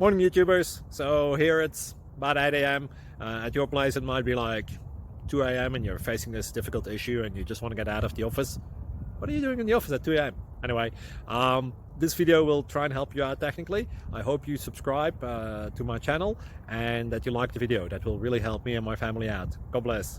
Morning YouTubers. So here it's about 8 a.m. At your place it might be like 2 a.m. and you're facing this difficult issue and you just want to get out of the office. What are you doing in the office at 2 a.m.? Anyway, this video will try and help you out technically. I hope you subscribe to my channel and that you like the video. That will really help me and my family out. God bless.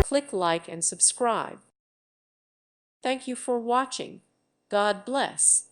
Click like and subscribe. Thank you for watching. God bless.